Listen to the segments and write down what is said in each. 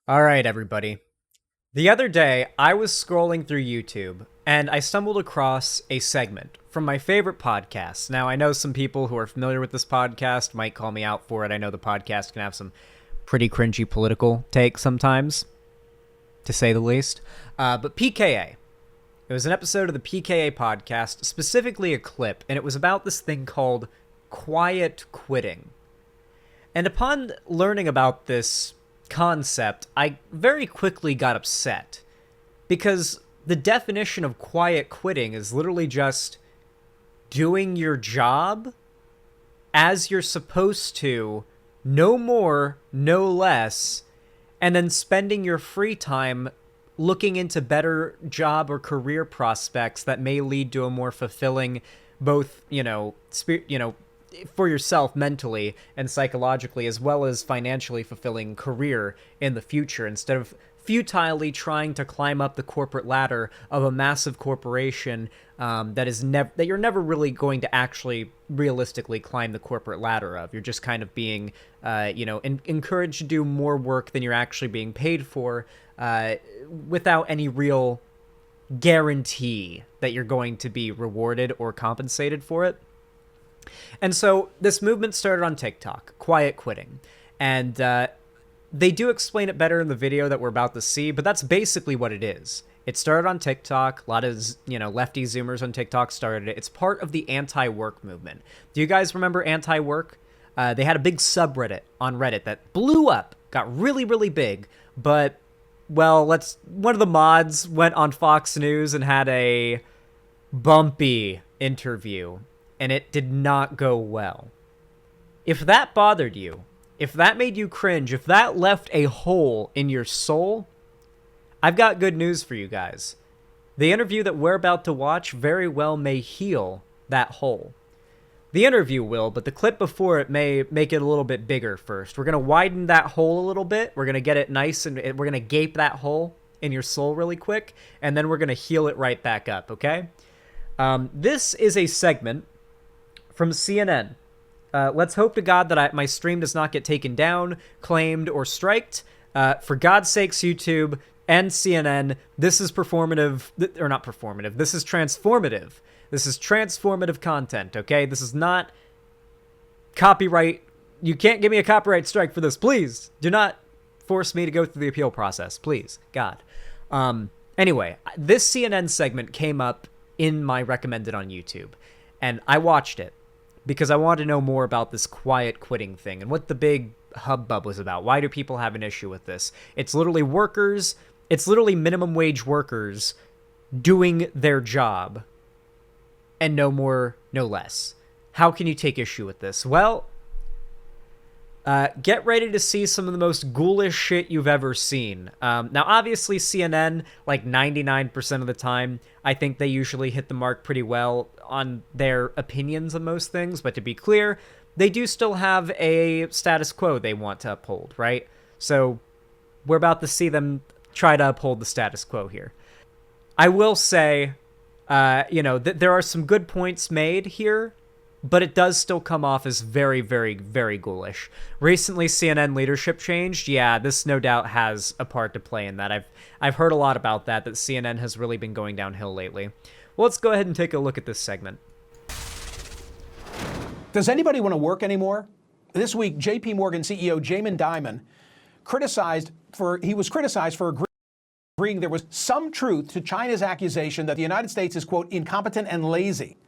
All right, everybody. The other day, I was scrolling through YouTube and I stumbled across a segment from my favorite podcast. Now, I know some people who are familiar with this podcast might call me out for it. I know the podcast can have some pretty cringy political takes sometimes, to say the least. But PKA. It was an episode of the PKA podcast, specifically a clip, and it was about this thing called quiet quitting. And upon learning about this concept, I very quickly got upset because the definition of quiet quitting is literally just doing your job as you're supposed to, no more, no less, and then spending your free time looking into better job or career prospects that may lead to a more fulfilling both, for yourself mentally and psychologically, as well as financially fulfilling career in the future, instead of futilely trying to climb up the corporate ladder of a massive corporation that you're never really going to actually realistically climb the corporate ladder of. You're just kind of being, encouraged to do more work than you're actually being paid for, without any real guarantee that you're going to be rewarded or compensated for it. And so this movement started on TikTok, quiet quitting. And they do explain it better in the video that we're about to see, but that's basically what it is. It started on TikTok. A lot of, lefty Zoomers on TikTok started it. It's part of the anti-work movement. Do you guys remember anti-work? They had a big subreddit on Reddit that blew up, got really, really big, but, well, one of the mods went on Fox News and had a bumpy interview, and it did not go well. If that bothered you, if that made you cringe, if that left a hole in your soul, I've got good news for you guys. The interview that we're about to watch very well may heal that hole. The interview will, but the clip before it may make it a little bit bigger first. We're going to widen that hole a little bit. We're going to get it nice, and we're going to gape that hole in your soul really quick, and then we're going to heal it right back up, okay? This is a segment from CNN. Let's hope to God that my stream does not get taken down, claimed, or striked. For God's sakes, YouTube and CNN, this is performative, or not performative, this is transformative. This is transformative content, okay? This is not copyright. You can't give me a copyright strike for this. Please, do not force me to go through the appeal process. Please, God. Anyway, this CNN segment came up in my recommended on YouTube, and I watched it because I wanted to know more about this quiet quitting thing and what the big hubbub was about. Why do people have an issue with this? It's literally minimum wage workers doing their job, and no more, no less. How can you take issue with this? Well, get ready to see some of the most ghoulish shit you've ever seen. Now, obviously, CNN, like 99% of the time, I think they usually hit the mark pretty well on their opinions on most things. But to be clear, they do still have a status quo they want to uphold, right? So we're about to see them try to uphold the status quo here. I will say, there are some good points made here, but it does still come off as very, very, very ghoulish. Recently, CNN leadership changed. Yeah, this no doubt has a part to play in that. I've heard a lot about that CNN has really been going downhill lately. Well, let's go ahead and take a look at this segment. Does anybody want to work anymore? This week, J.P. Morgan CEO Jamie Dimon was criticized for agreeing there was some truth to China's accusation that the United States is, quote, incompetent and lazy.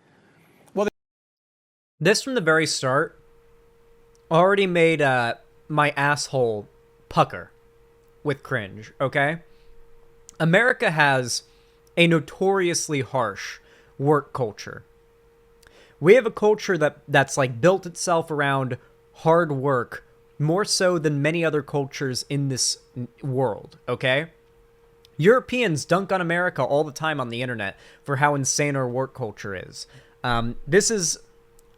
This from the very start already made my asshole pucker with cringe, okay? America has a notoriously harsh work culture. We have a culture that's like built itself around hard work more so than many other cultures in this world, okay? Europeans dunk on America all the time on the internet for how insane our work culture is. This is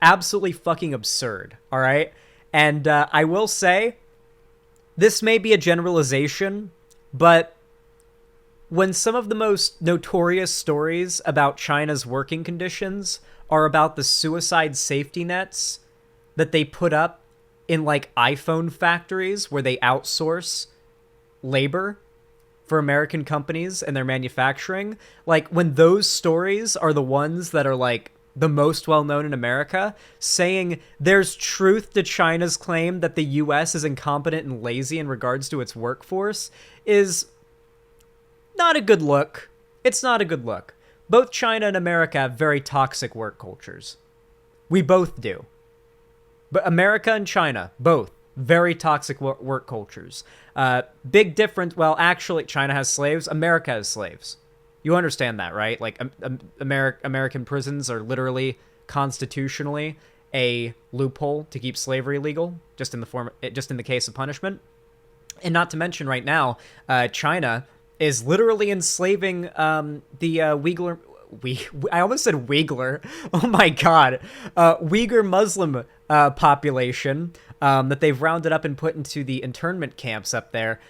absolutely fucking absurd, all right? And I will say, this may be a generalization, but when some of the most notorious stories about China's working conditions are about the suicide safety nets that they put up in, like, iPhone factories where they outsource labor for American companies and their manufacturing, like when those stories are the ones that are like the most well known in America, saying there's truth to China's claim that the US is incompetent and lazy in regards to its workforce is not a good look. It's not a good look. Both China and America have very toxic work cultures. We both do. But America and China, both, very toxic work cultures. Big difference. Well, actually, China has slaves. America has slaves. You understand that, right? Like, American prisons are literally constitutionally a loophole to keep slavery legal, just in the case of punishment. And not to mention, right now, China is literally enslaving the Uyghur. I almost said Uyghur. Oh my god. Uyghur Muslim population that they've rounded up and put into the internment camps up there,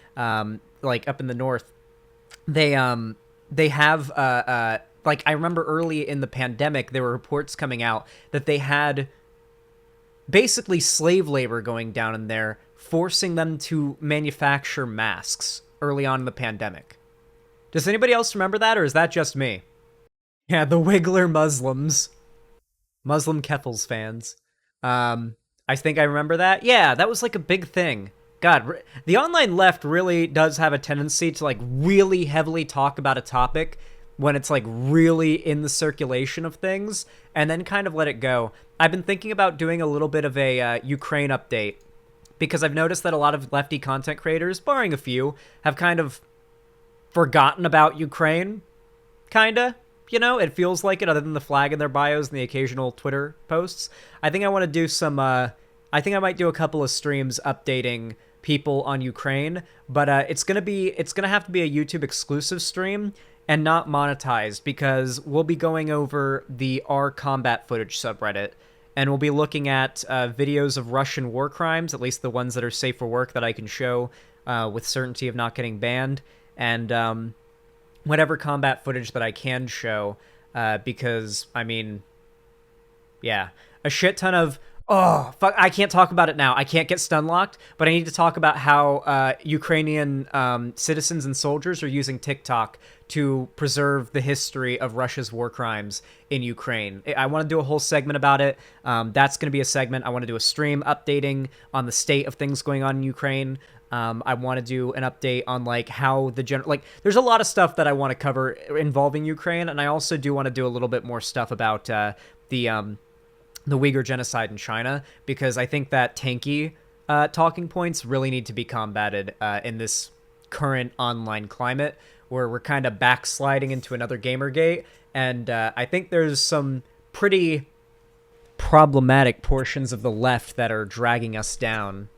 like up in the north. They have like, I remember early in the pandemic there were reports coming out that they had basically slave labor going down in there, forcing them to manufacture masks early on in the pandemic. Does anybody else remember that, or is that just me? Yeah, the Wiggler Muslims. Muslim Keffels fans. I think I remember that. Yeah, that was like a big thing. God, the online left really does have a tendency to like really heavily talk about a topic when it's like really in the circulation of things, and then kind of let it go. I've been thinking about doing a little bit of a Ukraine update, because I've noticed that a lot of lefty content creators, barring a few, have kind of forgotten about Ukraine, kinda. You know, it feels like it, other than the flag in their bios and the occasional Twitter posts. I think I want to do some, I think I might do a couple of streams updating people on Ukraine, but it's gonna have to be a YouTube exclusive stream and not monetized, because we'll be going over the R combat footage subreddit, and we'll be looking at videos of Russian war crimes, at least the ones that are safe for work that I can show with certainty of not getting banned, and whatever combat footage that I can show, because, I mean, yeah, a shit ton of, oh, fuck, I can't talk about it now. I can't get stun locked, but I need to talk about how Ukrainian citizens and soldiers are using TikTok to preserve the history of Russia's war crimes in Ukraine. I want to do a whole segment about it. That's going to be a segment. I want to do a stream updating on the state of things going on in Ukraine. I want to do an update on like how there's a lot of stuff that I want to cover involving Ukraine, and I also do want to do a little bit more stuff about the Uyghur genocide in China, because I think that tanky talking points really need to be combated in this current online climate where we're kind of backsliding into another Gamergate, and I think there's some pretty problematic portions of the left that are dragging us down.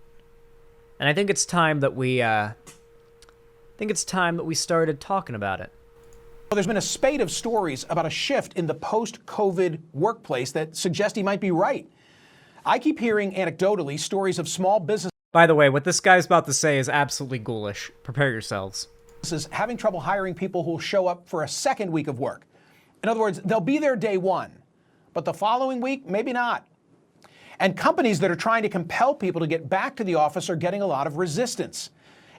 And I think it's time that we started talking about it. Well, there's been a spate of stories about a shift in the post-COVID workplace that suggest he might be right. I keep hearing anecdotally stories of small businesses. By the way, what this guy's about to say is absolutely ghoulish. Prepare yourselves. Having trouble hiring people who will show up for a second week of work. In other words, they'll be there day one, but the following week, maybe not. And companies that are trying to compel people to get back to the office are getting a lot of resistance.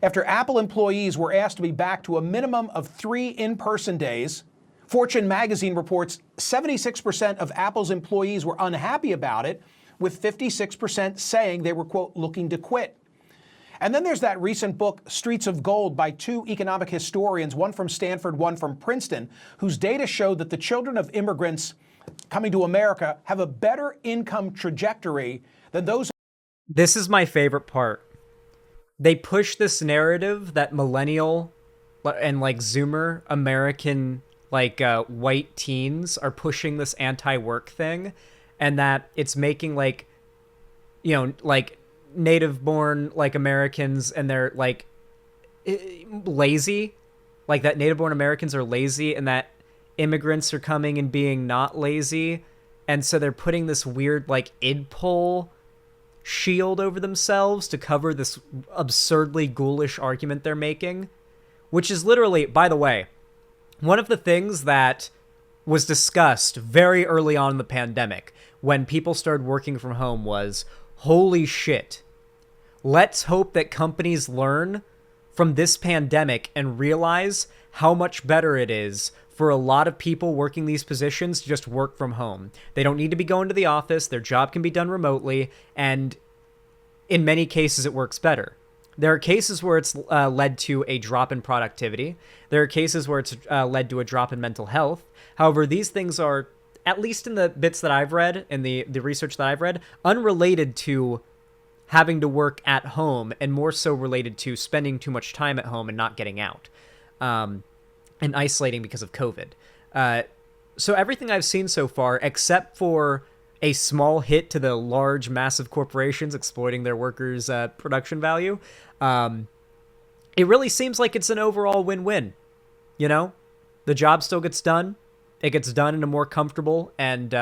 After Apple employees were asked to be back to a minimum of 3 in-person days, Fortune magazine reports 76% of Apple's employees were unhappy about it, with 56% saying they were, quote, looking to quit. And then there's that recent book, Streets of Gold, by 2 economic historians, one from Stanford, one from Princeton, whose data showed that the children of immigrants coming to America have a better income trajectory than those. This is my favorite part. They push this narrative that millennial and like Zoomer American like white teens are pushing this anti-work thing, and that it's making like, you know, like native-born like Americans and they're like lazy, like that native-born Americans are lazy, and that immigrants are coming and being not lazy, and so they're putting this weird like Id-Pol shield over themselves to cover this absurdly ghoulish argument they're making, which is literally, by the way, one of the things that was discussed very early on in the pandemic when people started working from home was, holy shit, let's hope that companies learn from this pandemic and realize how much better it is for a lot of people working these positions to just work from home. They don't need to be going to the office. Their job can be done remotely. And in many cases, it works better. There are cases where it's led to a drop in productivity. There are cases where it's led to a drop in mental health. However, these things are, at least in the bits that I've read, in the research that I've read, unrelated to having to work at home and more so related to spending too much time at home and not getting out and isolating because of COVID. So everything I've seen so far, except for a small hit to the large, massive corporations exploiting their workers' production value, it really seems like it's an overall win-win. You know, the job still gets done. It gets done in a more comfortable and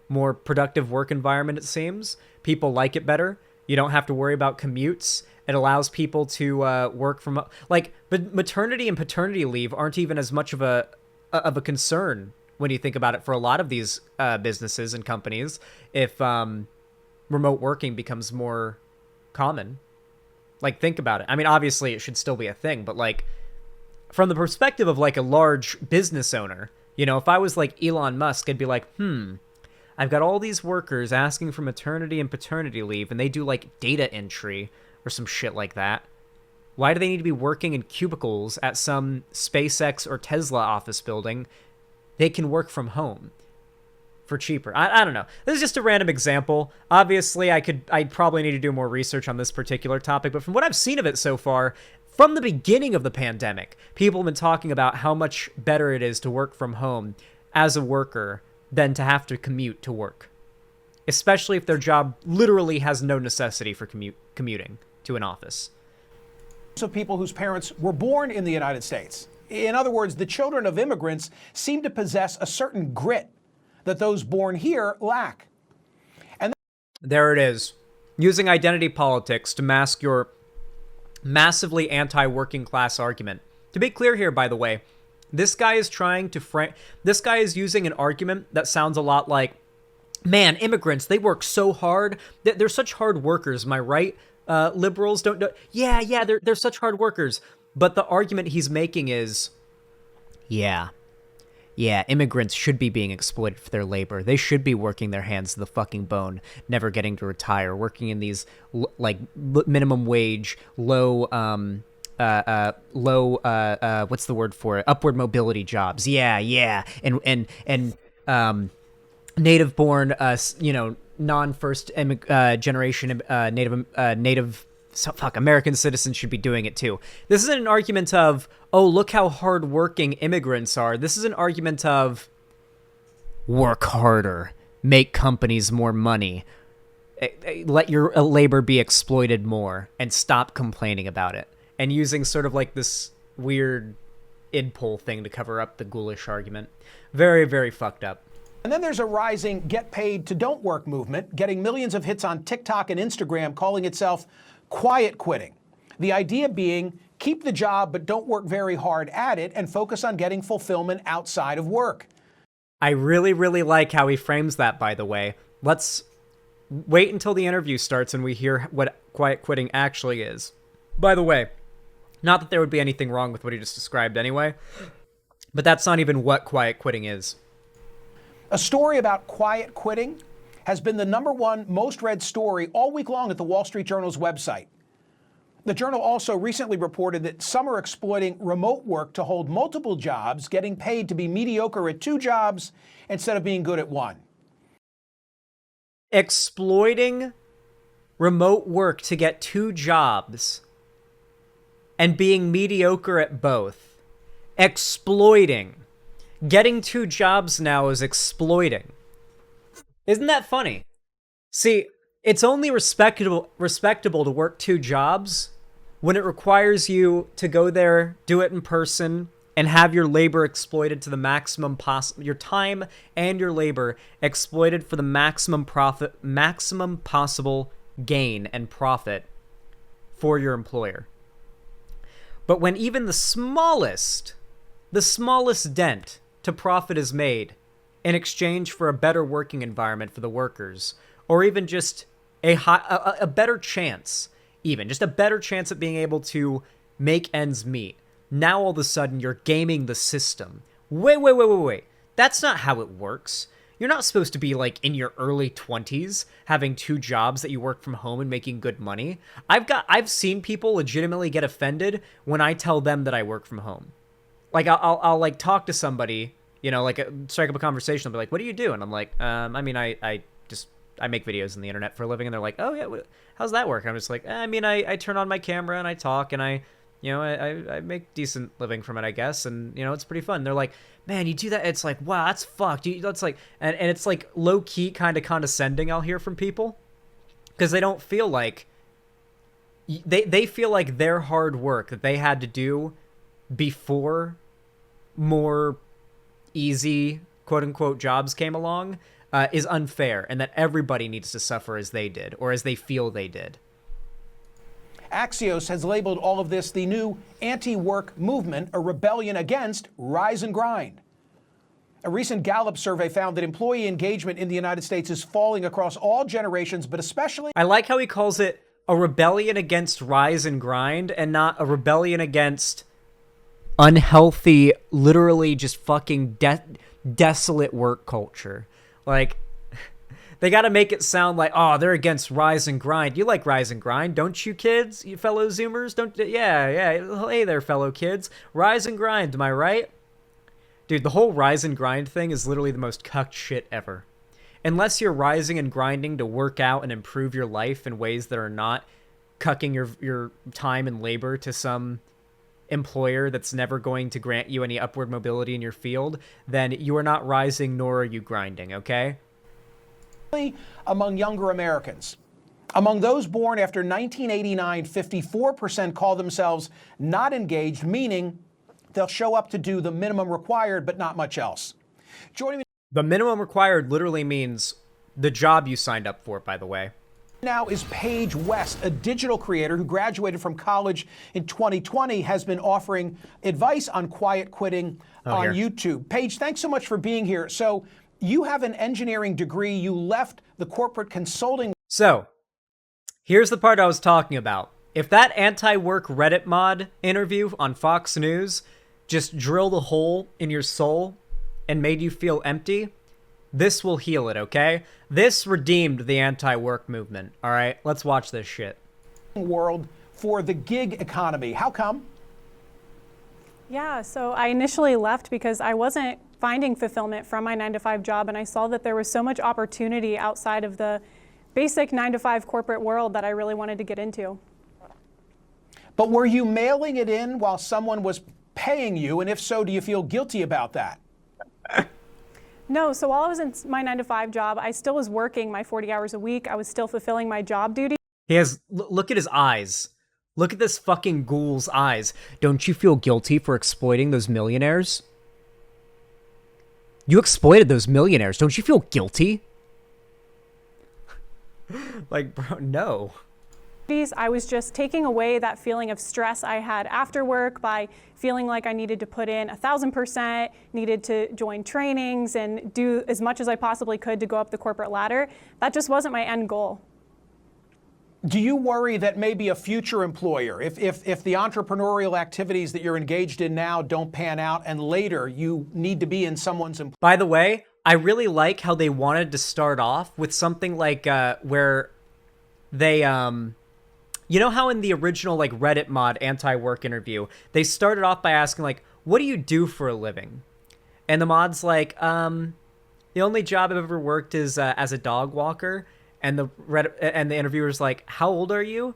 more productive work environment, it seems. People like it better. You don't have to worry about commutes. It allows people to work from... Like, maternity and paternity leave aren't even as much of a concern when you think about it for a lot of these businesses and companies if remote working becomes more common. Like, think about it. I mean, obviously, it should still be a thing, but, like, from the perspective of, like, a large business owner, you know, if I was, like, Elon Musk, I'd be like, I've got all these workers asking for maternity and paternity leave, and they do, like, data entry or some shit like that. Why do they need to be working in cubicles at some SpaceX or Tesla office building? They can work from home for cheaper. I don't know. This is just a random example. Obviously, I'd probably need to do more research on this particular topic, but from what I've seen of it so far, from the beginning of the pandemic, people have been talking about how much better it is to work from home as a worker than to have to commute to work, especially if their job literally has no necessity for commuting to an office. Of people whose parents were born in the United States. In other words, the children of immigrants seem to possess a certain grit that those born here lack. And there it is. Using identity politics to mask your massively anti-working class argument. To be clear here, by the way, this guy is this guy is using an argument that sounds a lot like, man, immigrants, they work so hard. They're such hard workers, am I right? Liberals don't know. Yeah, they're such hard workers. But the argument he's making is, yeah, immigrants should be being exploited for their labor. They should be working their hands to the fucking bone, never getting to retire, working in these like minimum wage, low, what's the word for it? Upward mobility jobs. Yeah, and native-born, non-first generation native. So, American citizens should be doing it too. This isn't an argument of, oh, look how hardworking immigrants are. This is an argument of work harder, make companies more money, let your labor be exploited more, and stop complaining about it. And using sort of like this weird Id-Pol thing to cover up the ghoulish argument. Very, very fucked up. And then there's a rising get paid to don't work movement, getting millions of hits on TikTok and Instagram, calling itself quiet quitting. The idea being, keep the job but don't work very hard at it and focus on getting fulfillment outside of work. I really, really like how he frames that, by the way. Let's wait until the interview starts and we hear what quiet quitting actually is. By the way, not that there would be anything wrong with what he just described anyway, but that's not even what quiet quitting is. A story about quiet quitting has been the #1 most read story all week long at the Wall Street Journal's website. The Journal also recently reported that some are exploiting remote work to hold multiple jobs, getting paid to be mediocre at 2 jobs instead of being good at 1. Exploiting remote work to get 2 jobs and being mediocre at both. Exploiting. Getting 2 jobs now is exploiting. Isn't that funny? See, it's only respectable to work 2 jobs when it requires you to go there, do it in person, and have your labor exploited to the maximum possible, your time and your labor exploited for the maximum possible gain and profit for your employer. But when even the smallest dent to profit is made in exchange for a better working environment for the workers, or even just a better chance, just a better chance at being able to make ends meet. Now all of a sudden you're gaming the system. Wait. That's not how it works. You're not supposed to be like in your early 20s having two jobs that you work from home and making good money. I've seen people legitimately get offended when I tell them that I work from home. Like I'll like talk to somebody, you know, like strike up a conversation. I'll be like, "What do you do?" And I'm like, I mean, I make videos on the internet for a living." And they're like, "Oh yeah, how's that work?" And I'm just like, I mean, I turn on my camera and I talk and I make decent living from it, I guess. And, you know, it's pretty fun. They're like, "Man, you do that?" It's like, wow, that's fucked. That's like, and it's like low key kind of condescending I'll hear from people because they don't feel like, they feel like their hard work that they had to do before more easy quote unquote jobs came along is unfair, and that everybody needs to suffer as they did or as they feel they did. Axios has labeled all of this the new anti-work movement, a rebellion against rise and grind. A recent Gallup survey found that employee engagement in the United States is falling across all generations, but especially... I like how he calls it a rebellion against rise and grind and not a rebellion against unhealthy, literally just fucking desolate work culture. Like... They got to make it sound like, oh, they're against rise and grind. You like rise and grind, don't you, kids? You fellow Zoomers? Don't? Yeah. Hey there, fellow kids. Rise and grind, am I right? Dude, the whole rise and grind thing is literally the most cucked shit ever. Unless you're rising and grinding to work out and improve your life in ways that are not cucking your time and labor to some employer that's never going to grant you any upward mobility in your field, then you are not rising nor are you grinding, okay? Among younger Americans. Among those born after 1989, 54% call themselves not engaged, meaning they'll show up to do the minimum required, but not much else. Joining me the minimum required literally means the job you signed up for, by the way. Now is Paige West, a digital creator who graduated from college in 2020, has been offering advice on quiet quitting on YouTube. Paige, thanks so much for being here. So you have an engineering degree. You left the corporate consulting. So, here's the part I was talking about. If that anti-work Reddit mod interview on Fox News just drilled a hole in your soul and made you feel empty, this will heal it, okay? This redeemed the anti-work movement, all right? Let's watch this shit. World for the gig economy. How come? Yeah, so I initially left because I wasn't finding fulfillment from my 9-to-5 job, and I saw that there was so much opportunity outside of the basic 9-to-5 corporate world that I really wanted to get into. But were you mailing it in while someone was paying you? And if so, do you feel guilty about that? No, so while I was in my 9-to-5 job, I still was working my 40 hours a week. I was still fulfilling my job duty. He has, look at his eyes. Look at this fucking ghoul's eyes. Don't you feel guilty for exploiting those millionaires? You exploited those millionaires. Don't you feel guilty? Like, bro, no. I was just taking away that feeling of stress I had after work by feeling like I needed to put in 1,000%, needed to join trainings and do as much as I possibly could to go up the corporate ladder. That just wasn't my end goal. Do you worry that maybe a future employer, if the entrepreneurial activities that you're engaged in now don't pan out and later you need to be in someone's employ? By the way, I really like how they wanted to start off with something like where they you know how in the original like Reddit mod anti-work interview, they started off by asking like, what do you do for a living? And the mod's like, the only job I've ever worked is as a dog walker. And the interviewer's like, how old are you?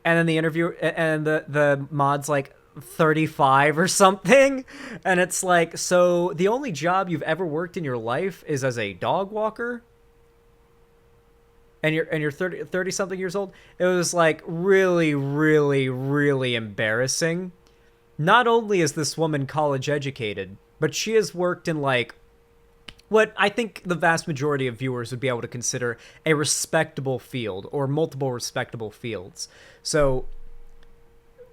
And then the mod's like 35 or something. And it's like, so the only job you've ever worked in your life is as a dog walker? And you're 30 something years old? It was like really, really, really embarrassing. Not only is this woman college educated, but she has worked in like what I think the vast majority of viewers would be able to consider a respectable field or multiple respectable fields. So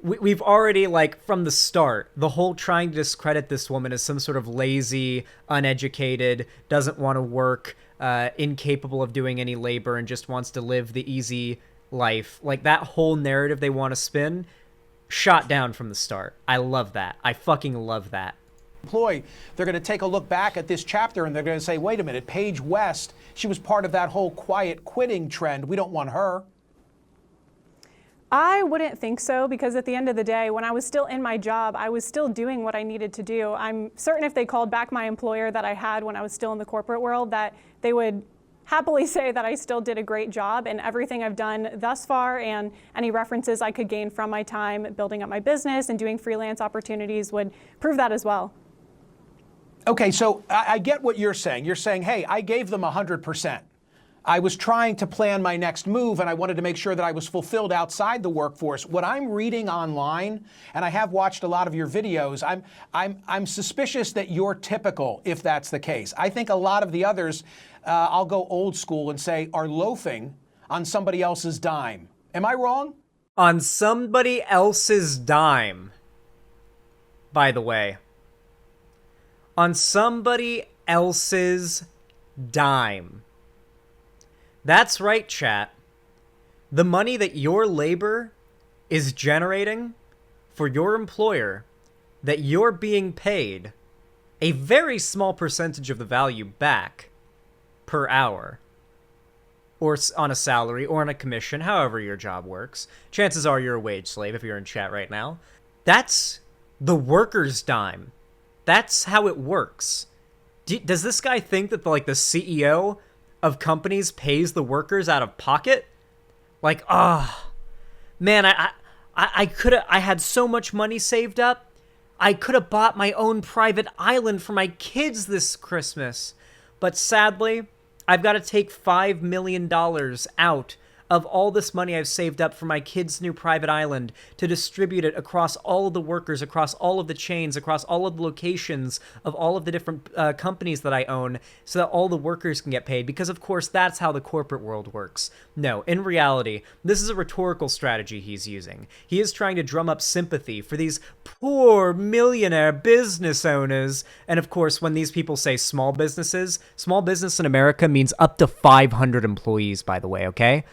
we've already, like, from the start, the whole trying to discredit this woman as some sort of lazy, uneducated, doesn't want to work, incapable of doing any labor and just wants to live the easy life. Like, that whole narrative they want to spin shot down from the start. I love that. I fucking love that. Employee, they're going to take a look back at this chapter and they're going to say, wait a minute, Paige West, she was part of that whole quiet quitting trend. We don't want her. I wouldn't think so, because at the end of the day, when I was still in my job, I was still doing what I needed to do. I'm certain if they called back my employer that I had when I was still in the corporate world, that they would happily say that I still did a great job, and everything I've done thus far and any references I could gain from my time building up my business and doing freelance opportunities would prove that as well. Okay, so I get what you're saying. You're saying, hey, I gave them 100%. I was trying to plan my next move, and I wanted to make sure that I was fulfilled outside the workforce. What I'm reading online, and I have watched a lot of your videos, I'm suspicious that you're typical, if that's the case. I think a lot of the others, I'll go old school and say, are loafing on somebody else's dime. Am I wrong? On somebody else's dime, by the way. On somebody else's dime. That's right, chat. The money that your labor is generating for your employer, that you're being paid a very small percentage of the value back per hour, or on a salary, or on a commission, however your job works. Chances are you're a wage slave if you're in chat right now. That's the worker's dime. That's how it works. Does this guy think that the CEO of companies pays the workers out of pocket? Like, man, I had so much money saved up. I could have bought my own private island for my kids this Christmas. But sadly, I've got to take $5 million out of all this money I've saved up for my kids' new private island to distribute it across all of the workers, across all of the chains, across all of the locations of all of the different companies that I own, so that all the workers can get paid, because of course that's how the corporate world works. No, in reality, this is a rhetorical strategy he's using. He is trying to drum up sympathy for these poor millionaire business owners, and of course when these people say small businesses, small business in America means up to 500 employees, by the way, okay?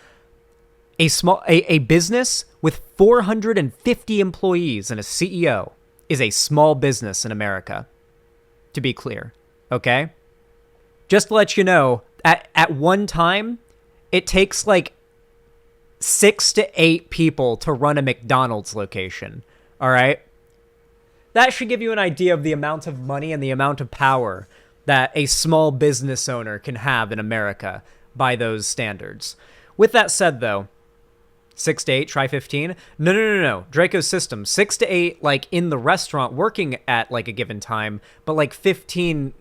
A business with 450 employees and a CEO is a small business in America, to be clear, okay? Just to let you know, at one time, it takes like 6 to 8 people to run a McDonald's location, all right? That should give you an idea of the amount of money and the amount of power that a small business owner can have in America by those standards. With that said, though, 6 to 8, try 15. No. Draco's system, 6 to 8, like in the restaurant working at like a given time, but like 15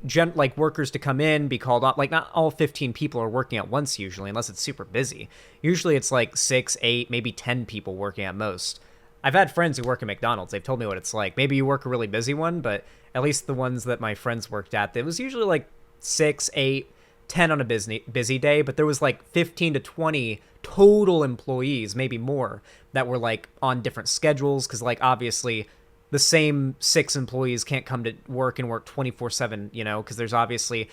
workers to come in, be called on. Like not all 15 people are working at once usually, unless it's super busy. Usually it's like 6, 8, maybe 10 people working at most. I've had friends who work at McDonald's. They've told me what it's like. Maybe you work a really busy one, but at least the ones that my friends worked at, it was usually like 6, 8, 10 on a busy day, but there was like 15 to 20 total employees, maybe more, that were like on different schedules, because like obviously the same 6 employees can't come to work and work 24/7, you know, because there's obviously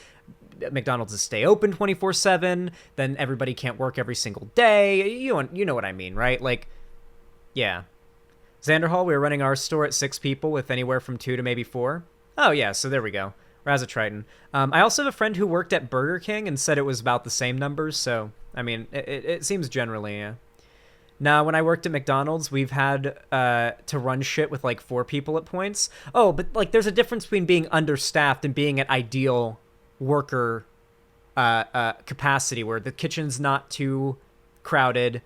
McDonald's is stay open 24/7, then everybody can't work every single day. You know what I mean, right? Like, yeah. Xanderhall, we were running our store at 6 people with anywhere from 2 to maybe 4. Oh yeah, so there we go. Razatriton. I also have a friend who worked at Burger King and said it was about the same numbers, so, I mean, it seems generally, yeah. Now, when I worked at McDonald's, we've had to run shit with, like, 4 people at points. Oh, but, like, there's a difference between being understaffed and being at ideal worker capacity, where the kitchen's not too crowded,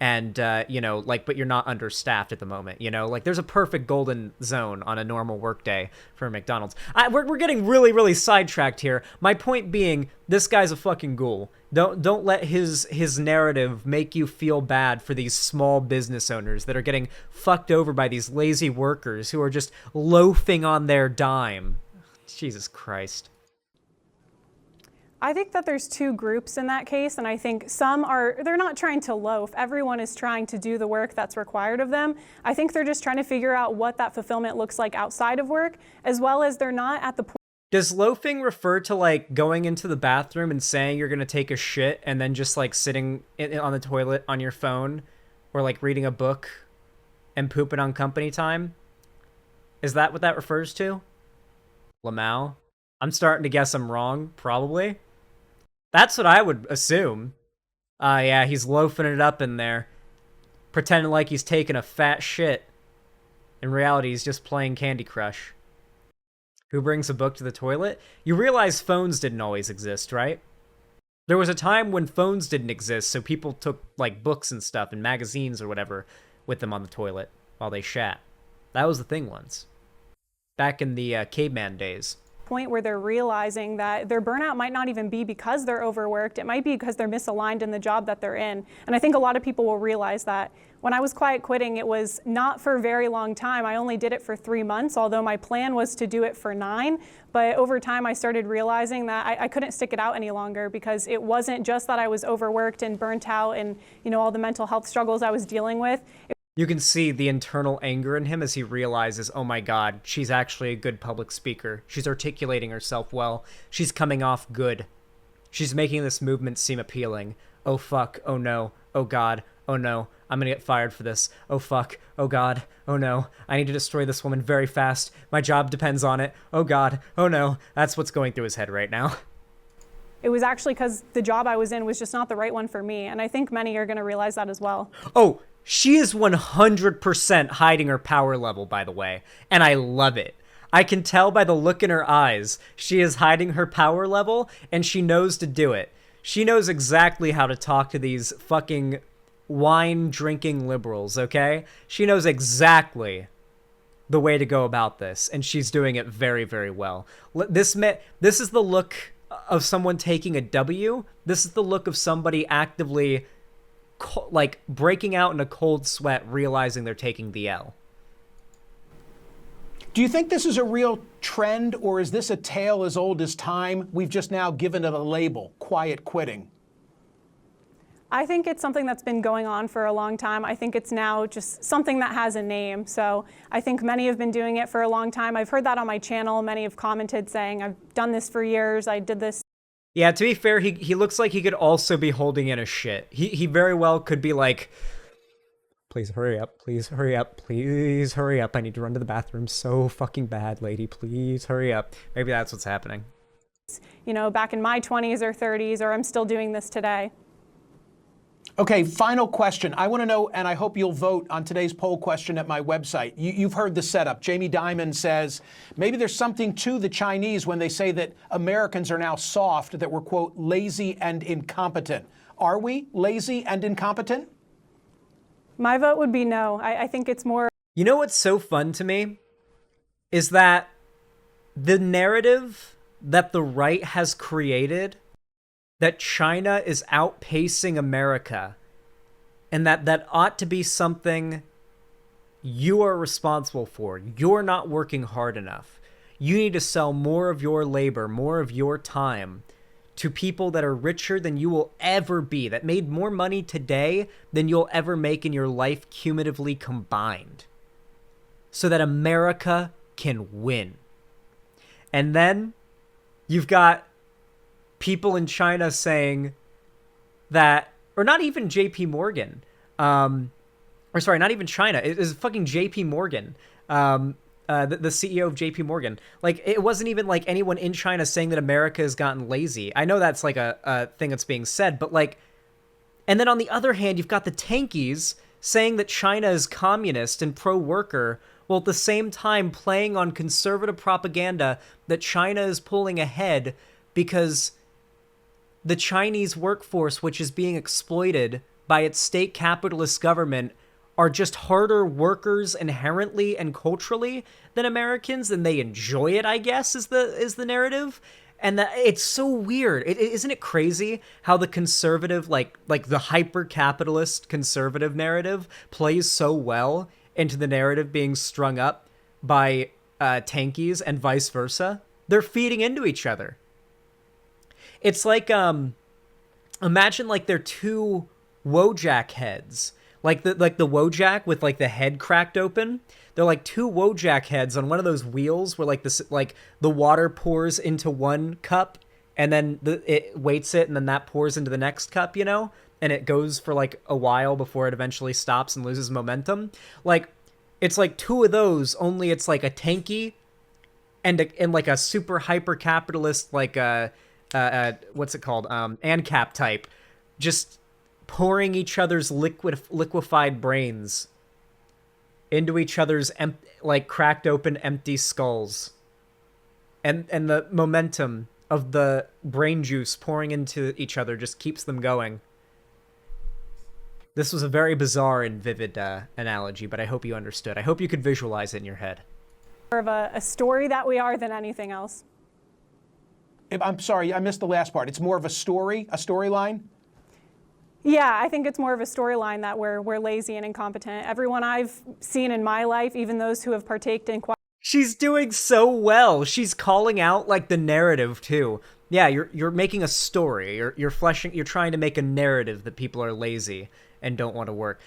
and, but you're not understaffed at the moment, Like, there's a perfect golden zone on a normal workday for McDonald's. We're getting really, really sidetracked here. My point being, this guy's a fucking ghoul. Don't let his narrative make you feel bad for these small business owners that are getting fucked over by these lazy workers who are just loafing on their dime. Jesus Christ. I think that there's 2 groups in that case, and I think they're not trying to loaf. Everyone is trying to do the work that's required of them. I think they're just trying to figure out what that fulfillment looks like outside of work, as well as they're not at the point. Does loafing refer to like going into the bathroom and saying you're going to take a shit and then just like sitting on the toilet on your phone, or like reading a book and pooping on company time? Is that what that refers to? Lamau? I'm starting to guess I'm wrong, probably. That's what I would assume. Yeah, he's loafing it up in there, pretending like he's taking a fat shit. In reality, he's just playing Candy Crush. Who brings a book to the toilet? You realize phones didn't always exist, right? There was a time when phones didn't exist, so people took, like, books and stuff and magazines or whatever with them on the toilet while they shat. That was the thing once. Back in the caveman days. Point where they're realizing that their burnout might not even be because they're overworked. It might be because they're misaligned in the job that they're in. And I think a lot of people will realize that. When I was quiet quitting, it was not for a very long time. I only did it for 3 months, although my plan was to do it for 9. But over time, I started realizing that I couldn't stick it out any longer, because it wasn't just that I was overworked and burnt out and, you know, all the mental health struggles I was dealing with. You can see the internal anger in him as he realizes, oh my god, she's actually a good public speaker. She's articulating herself well. She's coming off good. She's making this movement seem appealing. Oh fuck, oh no, oh god, oh no, I'm gonna get fired for this. Oh fuck, oh god, oh no, I need to destroy this woman very fast. My job depends on it. Oh god, oh no. That's what's going through his head right now. It was actually because the job I was in was just not the right one for me. And I think many are gonna realize that as well. Oh, she is 100% hiding her power level, by the way, and I love it. I can tell by the look in her eyes. She is hiding her power level, and she knows to do it. She knows exactly how to talk to these fucking wine-drinking liberals, okay? She knows exactly the way to go about this, and she's doing it very, very well. This is the look of someone taking a W. This is the look of somebody actively like breaking out in a cold sweat, realizing they're taking the L. Do you think this is a real trend, or is this a tale as old as time? We've just now given it a label, quiet quitting. I think it's something that's been going on for a long time. I think it's now just something that has a name. So I think many have been doing it for a long time. I've heard that on my channel. Many have commented saying, I've done this for years. I did this. Yeah, to be fair, he looks like he could also be holding in a shit. He very well could be like, please hurry up, please hurry up, please hurry up. I need to run to the bathroom so fucking bad, lady. Please hurry up. Maybe that's what's happening. You know, back in my 20s or 30s, or I'm still doing this today. Okay, final question. I want to know, and I hope you'll vote on today's poll question at my website. You've heard the setup. Jamie Dimon says, maybe there's something to the Chinese when they say that Americans are now soft, that we're, quote, lazy and incompetent. Are we lazy and incompetent? My vote would be no. I think it's more. You know what's so fun to me? Is that the narrative that the right has created, that China is outpacing America, and that ought to be something you are responsible for. You're not working hard enough. You need to sell more of your labor, more of your time to people that are richer than you will ever be, that made more money today than you'll ever make in your life cumulatively combined, so that America can win. And then you've got people in China saying that, or not even JP Morgan, or sorry, not even China, it is fucking JP Morgan, the CEO of JP Morgan. Like, it wasn't even like anyone in China saying that America has gotten lazy. I know that's like a thing that's being said, but like, and then on the other hand, you've got the tankies saying that China is communist and pro-worker, while at the same time playing on conservative propaganda that China is pulling ahead because the Chinese workforce, which is being exploited by its state capitalist government, are just harder workers inherently and culturally than Americans, and they enjoy it, I guess, is the narrative. And that it's so weird. Isn't it crazy how the conservative, like the hyper-capitalist conservative narrative plays so well into the narrative being strung up by tankies and vice versa? They're feeding into each other. It's like, imagine like they're two Wojak heads, like the Wojak with like the head cracked open. They're like two Wojak heads on one of those wheels where like this, like the water pours into one cup and then it weights it and then that pours into the next cup, you know, and it goes for like a while before it eventually stops and loses momentum. Like It's like two of those, only it's like a tanky and like a super hyper capitalist like what's it called ANCAP type, just pouring each other's liquefied brains into each other's like cracked open empty skulls, and the momentum of the brain juice pouring into each other just keeps them going. This was a very bizarre and vivid analogy, but I hope you understood. I hope you could visualize it in your head. More of a story that we are than anything else. I'm sorry, I missed the last part. It's more of a storyline? Yeah, I think it's more of a storyline that we're lazy and incompetent. Everyone I've seen in my life, even those who have partaked in She's doing so well. She's calling out like the narrative too. Yeah, you're making a story. You're trying to make a narrative that people are lazy and don't want to work.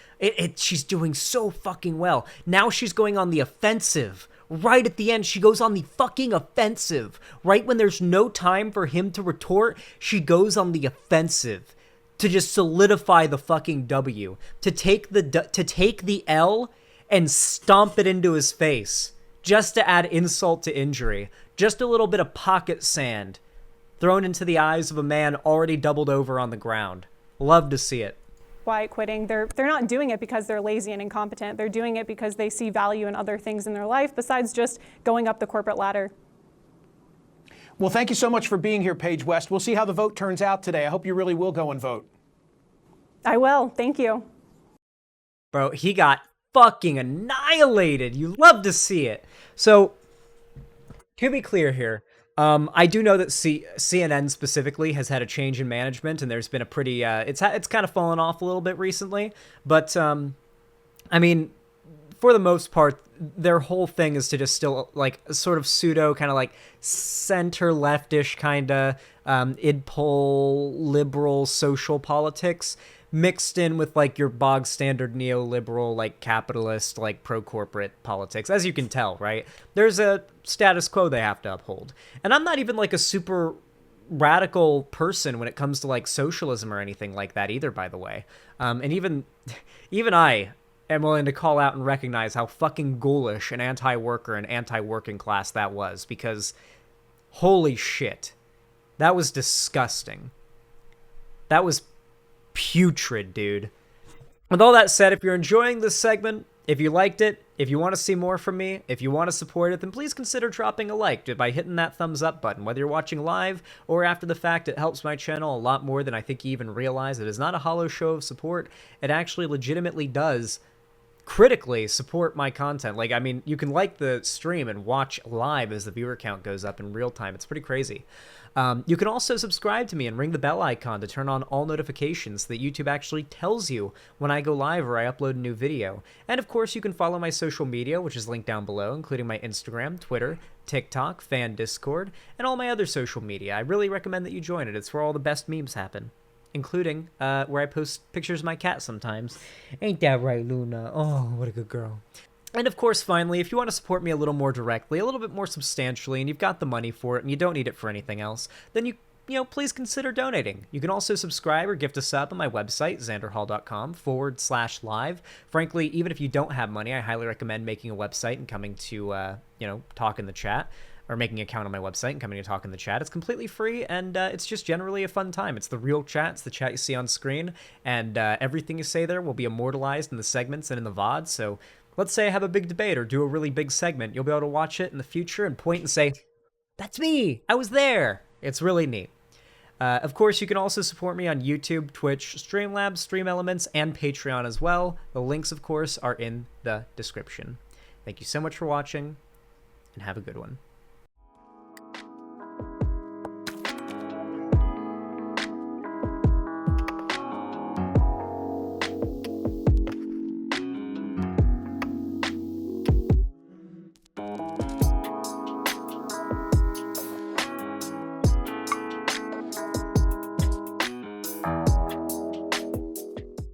She's doing so fucking well. Now she's going on the offensive. Right at the end, she goes on the fucking offensive. Right when there's no time for him to retort, she goes on the offensive to just solidify the fucking W. To take the L and stomp it into his face. Just to add insult to injury. Just a little bit of pocket sand thrown into the eyes of a man already doubled over on the ground. Love to see it. Quiet quitting. They're not doing it because they're lazy and incompetent. They're doing it because they see value in other things in their life besides just going up the corporate ladder. Well, thank you so much for being here, Paige West. We'll see how the vote turns out today. I hope you really will go and vote. I will. Thank you. Bro, he got fucking annihilated. You love to see it. So, to be clear here, I do know that CNN specifically has had a change in management, and there's been a pretty it's kind of fallen off a little bit recently. But I mean, for the most part, their whole thing is to just still like sort of pseudo kind of like center leftish kind of Id-Pol liberal social politics mixed in with like your bog standard neoliberal like capitalist like pro-corporate politics. As you can tell, right, there's a status quo they have to uphold, and I'm not even like a super radical person when it comes to like socialism or anything like that either, by the way. And even I am willing to call out and recognize how fucking ghoulish and anti-worker and anti-working class that was, because holy shit, that was disgusting. That was putrid, dude. With all that said, if you're enjoying this segment, if you liked it, if you want to see more from me, if you want to support it, then please consider dropping a like by hitting that thumbs up button. Whether you're watching live or after the fact, it helps my channel a lot more than I think you even realize. It is not a hollow show of support. It actually legitimately does critically support my content. Like, I mean, you can like the stream and watch live as the viewer count goes up in real time. It's pretty crazy. You can also subscribe to me and ring the bell icon to turn on all notifications so that YouTube actually tells you when I go live or I upload a new video. And of course, you can follow my social media, which is linked down below, including my Instagram, Twitter, TikTok, fan Discord, and all my other social media. I really recommend that you join it. It's where all the best memes happen, including where I post pictures of my cat sometimes. Ain't that right, Luna? Oh, what a good girl. And of course, finally, if you want to support me a little more directly, a little bit more substantially, and you've got the money for it and you don't need it for anything else, then you please consider donating. You can also subscribe or gift a sub on my website, xanderhall.com/live. Frankly, even if you don't have money, I highly recommend making a website and coming to, talk in the chat, or making an account on my website and coming to talk in the chat. It's completely free, and it's just generally a fun time. It's the real chat. It's the chat you see on screen, and everything you say there will be immortalized in the segments and in the VOD, so let's say I have a big debate or do a really big segment. You'll be able to watch it in the future and point and say, that's me, I was there. It's really neat. Of course, you can also support me on YouTube, Twitch, Streamlabs, Stream Elements, and Patreon as well. The links, of course, are in the description. Thank you so much for watching, and have a good one.